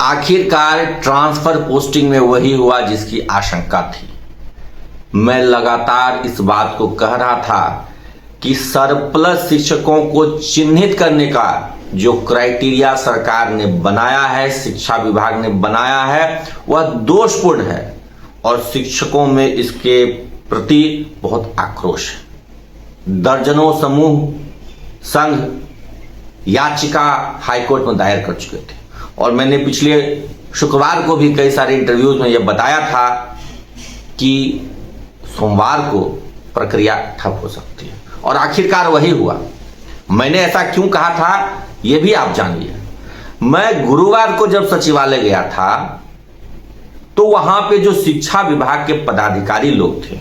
आखिरकार transfer posting में वही हुआ जिसकी आशंका थी। मैं लगातार इस बात को कह रहा था कि सरप्लस शिक्षकों को चिन्हित करने का जो क्राइटेरिया सरकार ने बनाया है, शिक्षा विभाग ने बनाया है, वह दोषपूर्ण है और शिक्षकों में इसके प्रति बहुत आक्रोश है। दर्जनों समूह संघ याचिका हाईकोर्ट में दायर कर चुके थे और मैंने पिछले शुक्रवार को भी कई सारे इंटरव्यूज में यह बताया था कि सोमवार को प्रक्रिया ठप हो सकती है और आखिरकार वही हुआ। मैंने ऐसा क्यों कहा था यह भी आप जानिए। मैं गुरुवार को जब सचिवालय गया था तो वहां पे जो शिक्षा विभाग के पदाधिकारी लोग थे,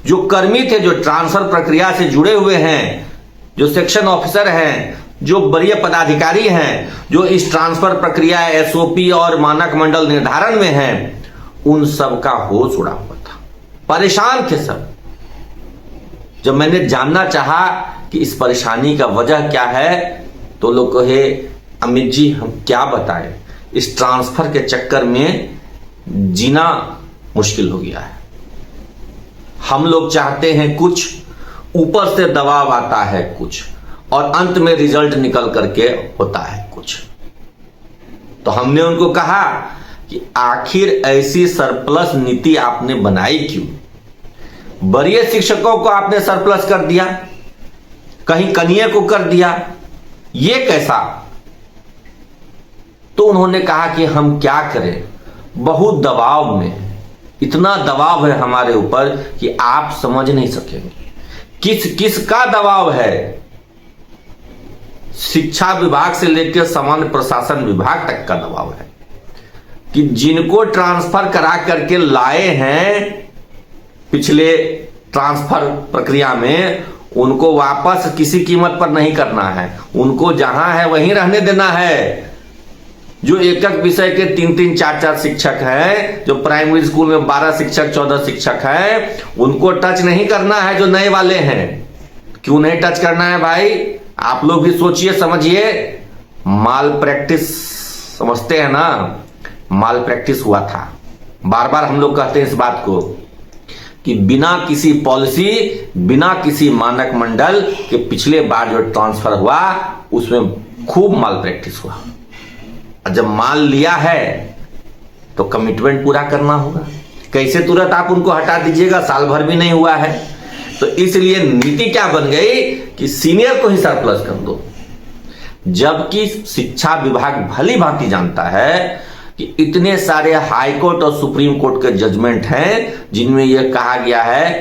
जो कर्मी थे, जो ट्रांसफर प्रक्रिया से जुड़े हुए हैं, जो सेक्शन ऑफिसर हैं, जो वरीय पदाधिकारी हैं, जो इस ट्रांसफर प्रक्रिया एसओपी और मानक मंडल निर्धारण में हैं, उन सब का होश उड़ा हुआ था, परेशान थे सब। जब मैंने जानना चाहा कि इस परेशानी का वजह क्या है तो लोग कहे, अमित जी हम क्या बताएं, इस ट्रांसफर के चक्कर में जीना मुश्किल हो गया है। हम लोग चाहते हैं कुछ, ऊपर से दबाव आता है कुछ और अंत में रिजल्ट निकल करके होता है कुछ। तो हमने उनको कहा कि आखिर ऐसी सरप्लस नीति आपने बनाई क्यों? वरीय शिक्षकों को आपने सरप्लस कर दिया, कहीं कनीय को कर दिया, ये कैसा? तो उन्होंने कहा कि हम क्या करें, बहुत दबाव में, इतना दबाव है हमारे ऊपर कि आप समझ नहीं सकेंगे। किस का दबाव है? शिक्षा विभाग से लेकर सामान्य प्रशासन विभाग तक का दबाव है कि जिनको ट्रांसफर करा करके लाए हैं पिछले ट्रांसफर प्रक्रिया में, उनको वापस किसी कीमत पर नहीं करना है, उनको जहां है वहीं रहने देना है। जो एक एक विषय के 3-3, 4-4 शिक्षक हैं, जो प्राइमरी स्कूल में 12 शिक्षक, 14 शिक्षक हैं, उनको टच नहीं करना है। जो नए वाले हैं, क्यों नहीं टच करना है भाई? आप लोग भी सोचिए, समझिए। माल प्रैक्टिस समझते हैं ना, माल प्रैक्टिस हुआ था। बार बार हम लोग कहते हैं इस बात को कि बिना किसी पॉलिसी, बिना किसी मानक मंडल के पिछले बार जो ट्रांसफर हुआ उसमें खूब माल प्रैक्टिस हुआ। जब माल लिया है तो कमिटमेंट पूरा करना होगा। कैसे तुरंत आप उनको हटा दीजिएगा? साल भर भी नहीं हुआ है। तो इसलिए नीति क्या बन गई कि सीनियर को ही सरप्लस कर दो, जबकि शिक्षा विभाग भली भांति जानता है कि इतने सारे हाई कोर्ट और सुप्रीम कोर्ट के जजमेंट हैं जिनमें यह कहा गया है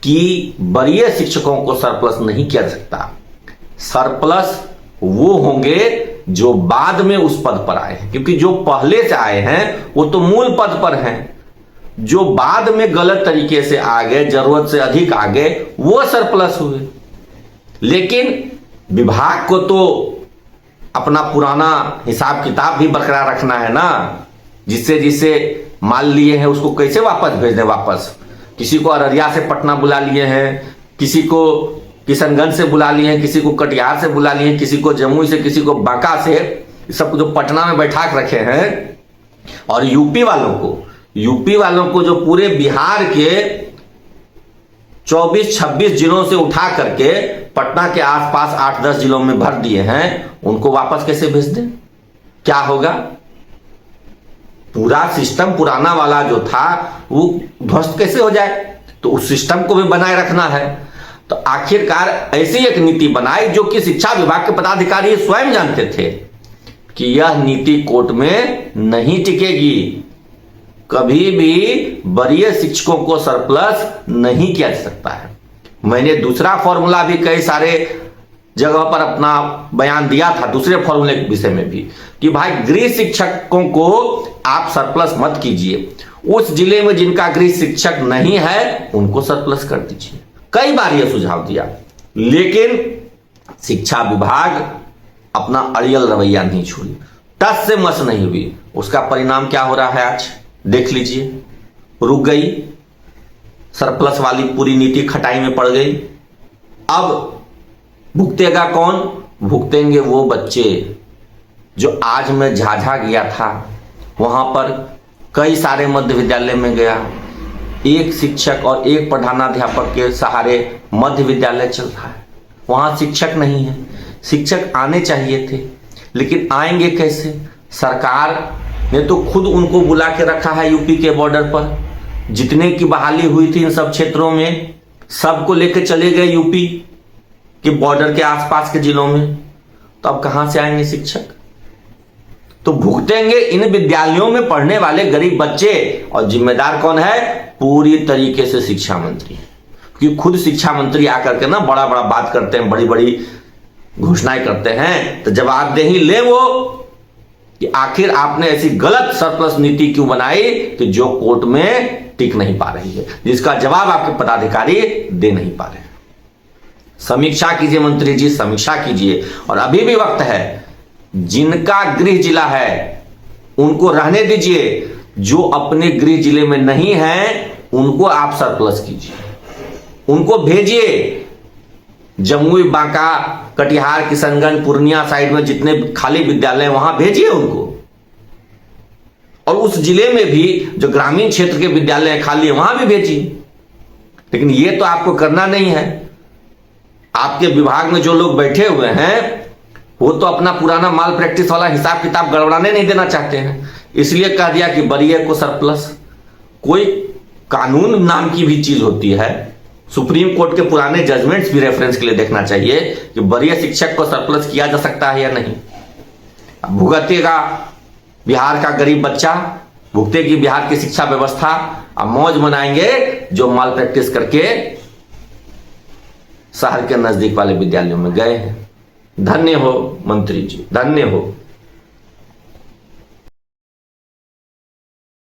कि वरीय शिक्षकों को सरप्लस नहीं किया जा सकता। सरप्लस वो होंगे जो बाद में उस पद पर आए हैं, क्योंकि जो पहले से आए हैं वो तो मूल पद पर हैं। जो बाद में गलत तरीके से आ गए, जरूरत से अधिक आ गए, वो सरप्लस हुए। लेकिन विभाग को तो अपना पुराना हिसाब किताब भी बरकरार रखना है ना। जिससे माल लिए हैं उसको कैसे वापस भेज दें? वापस किसी को अररिया से पटना बुला लिए हैं, किसी को किशनगंज से बुला लिए हैं, किसी को कटिहार से बुला लिए हैं, किसी को जमुई से, किसी को बांका से, सबको जो पटना में बैठा के रखे हैं। और यूपी वालों को जो पूरे बिहार के 24-26 जिलों से उठा करके पटना के आसपास 8-10 जिलों में भर दिए हैं, उनको वापस कैसे भेज दें? क्या होगा? पूरा सिस्टम पुराना वाला जो था वो ध्वस्त कैसे हो जाए? तो उस सिस्टम को भी बनाए रखना है। तो आखिरकार ऐसी एक नीति बनाई जो कि शिक्षा विभाग के पदाधिकारी स्वयं जानते थे कि यह नीति कोर्ट में नहीं टिकेगी। कभी भी वरीय शिक्षकों को सरप्लस नहीं किया जा सकता है। मैंने दूसरा फॉर्मूला भी कई सारे जगह पर अपना बयान दिया था, दूसरे फॉर्मूले के विषय में भी, कि भाई गृह शिक्षकों को आप सरप्लस मत कीजिए। उस जिले में जिनका गृह शिक्षक नहीं है उनको सरप्लस कर दीजिए। कई बार यह सुझाव दिया, लेकिन शिक्षा विभाग अपना अड़ियल रवैया नहीं छोड़ी, टस से मस नहीं हुई। उसका परिणाम क्या हो रहा है आज देख लीजिए। रुक गई सरप्लस वाली पूरी नीति, खटाई में पड़ गई। अब भुगतेगा कौन? भुगतेंगे वो बच्चे जो आज मैं झाझा गया था, वहां पर कई सारे मध्य विद्यालय में गया, एक शिक्षक और एक प्रधानाध्यापक के सहारे मध्य विद्यालय चल रहा है। वहां शिक्षक नहीं है। शिक्षक आने चाहिए थे, लेकिन आएंगे कैसे? सरकार ने तो खुद उनको बुला के रखा है यूपी के बॉर्डर पर। जितने की बहाली हुई थी इन सब क्षेत्रों में, सबको लेकर चले गए यूपी के बॉर्डर के आसपास के जिलों में। तो अब कहां से आएंगे शिक्षक? तो भुगतेंगे इन विद्यालयों में पढ़ने वाले गरीब बच्चे, और जिम्मेदार कौन है? पूरी तरीके से शिक्षा मंत्री। क्योंकि खुद शिक्षा मंत्री आकर के ना बड़ा बड़ा बात करते हैं, बड़ी बड़ी घोषणाएं करते हैं, तो जवाबदेही ले वो कि आखिर आपने ऐसी गलत सरप्लस नीति क्यों बनाई कि जो कोर्ट में टिक नहीं पा रही है, जिसका जवाब आपके पदाधिकारी दे नहीं पा रहे हैं। समीक्षा कीजिए मंत्री जी, समीक्षा कीजिए। और अभी भी वक्त है। जिनका गृह जिला है उनको रहने दीजिए, जो अपने गृह जिले में नहीं है उनको आप सरप्लस कीजिए, उनको भेजिए। जमुई, बांका, कटिहार, किशनगंज, पूर्णिया साइड में जितने खाली विद्यालय हैं वहां भेजिए उनको। और उस जिले में भी जो ग्रामीण क्षेत्र के विद्यालय खाली है वहां भी भेजिए। लेकिन ये तो आपको करना नहीं है। आपके विभाग में जो लोग बैठे हुए हैं वो तो अपना पुराना माल प्रैक्टिस वाला हिसाब किताब गड़बड़ाने नहीं देना चाहते हैं, इसलिए कह दिया कि वरीय को सरप्लस। कोई कानून नाम की भी चीज होती है। सुप्रीम कोर्ट के पुराने जजमेंट्स भी रेफरेंस के लिए देखना चाहिए कि वरीय शिक्षक को सरप्लस किया जा सकता है या नहीं। भुगतेगा बिहार का गरीब बच्चा, भुगतेगी बिहार की शिक्षा व्यवस्था। अब मौज मनाएंगे जो माल प्रैक्टिस करके शहर के नजदीक वाले विद्यालयों में गए हैं। धन्य हो मंत्री जी, धन्य हो।